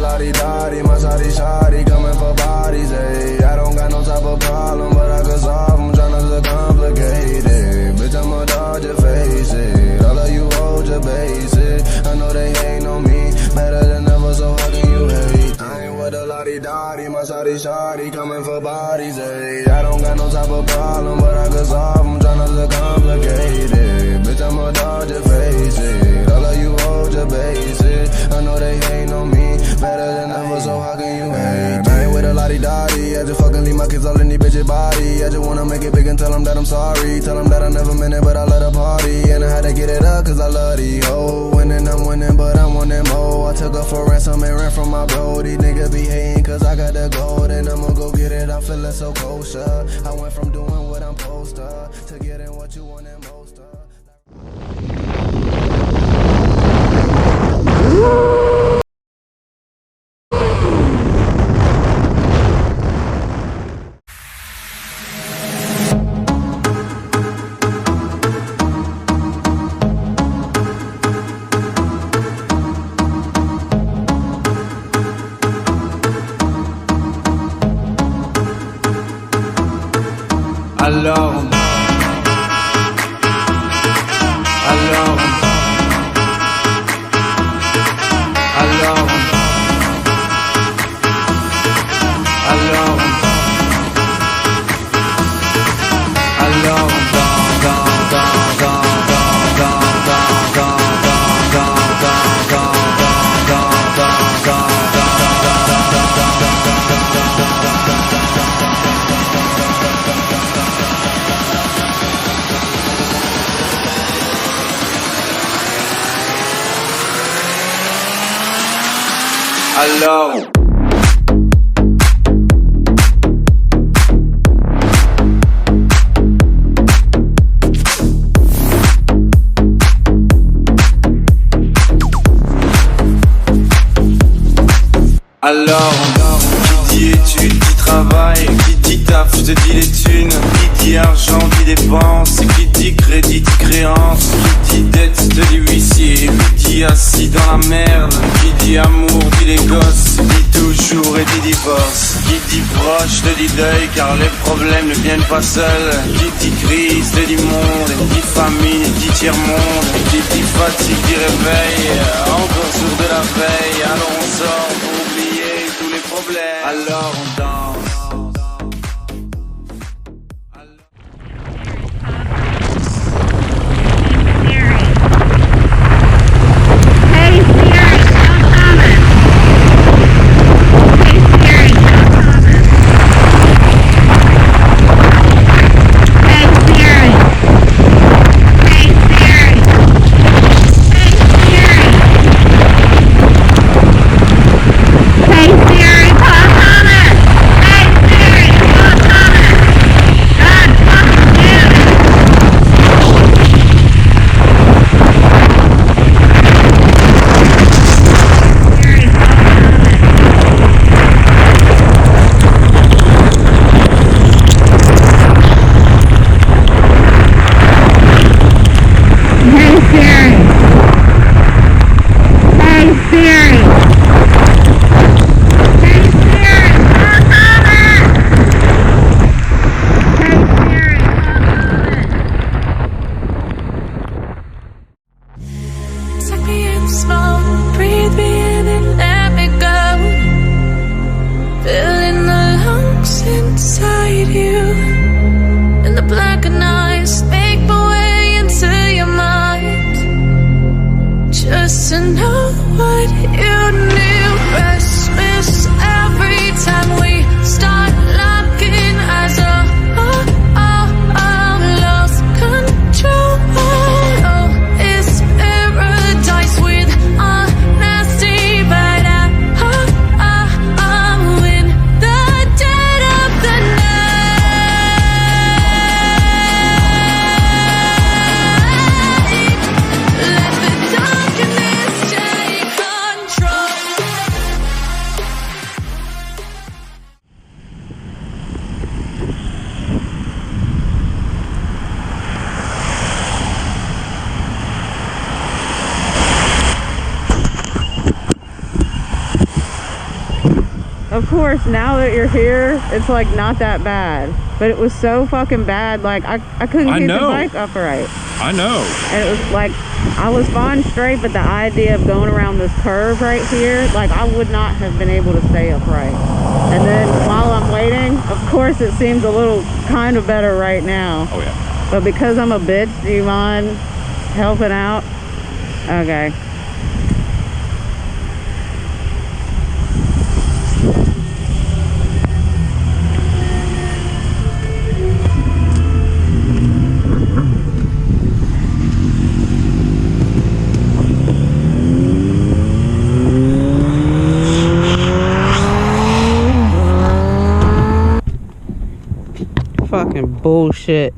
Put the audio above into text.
la-di-da-di, my shawty coming for bodies, ayy. I don't got no type of problem, but I can solve them, tryna to complicate it. Bitch, I'ma dodge your face, it. All of you hold your basic. I know they ain't on me, better than ever, so how can you hate? I ain't with a la-di-da-di, my shawty coming for bodies, ayy. I don't got no type of problem, but I can solve them, tryna to complicate it. Bitch, I'ma dodge your face, it. All of you hold your basic. I know they ain't on me, better than ever, so how can you hate? I ain't with a la-di-da-di, I just fucking leave my kids all in these bitches' body. I just wanna make it big and tell them that I'm sorry. Tell them that I never meant it, but I let her party. And I had to get it up, cause I love these hoes. Winning, I'm winning, but I'm wanting more. I took her for ransom and ran from my bro. These niggas be hating, cause I got the gold. And I'ma go get it, I'm feeling so kosher. I went from doing what I'm supposed to getting what you want and most of. Alors, qui dit études, dit travail, qui dit taf, je te dis les thunes, qui dit argent, dit dépenses, qui dit crédit, dit créance, qui dit dette, te dit huissier, qui dit assis dans la merde, qui dit amour, dit les gosses, dit toujours et dit divorce, qui dit proche, te dit deuil, car les problèmes ne viennent pas seuls, qui dit crise, te dit monde, dit famine, dit tiers-monde, qui dit fatigue, dit réveil, encore sourd de la veille, alors on sort pour oublier tous les problèmes, alors on danse. of course, now that you're here, it's like not that bad. But it was so fucking bad, like I couldn't keep the bike upright. I know. And it was like, I was fine straight, but the idea of going around this curve right here, like I would not have been able to stay upright. And then while I'm waiting, of course it seems a little kind of better right now. Oh yeah. But because I'm a bitch, do you mind helping out? Okay. Fucking bullshit.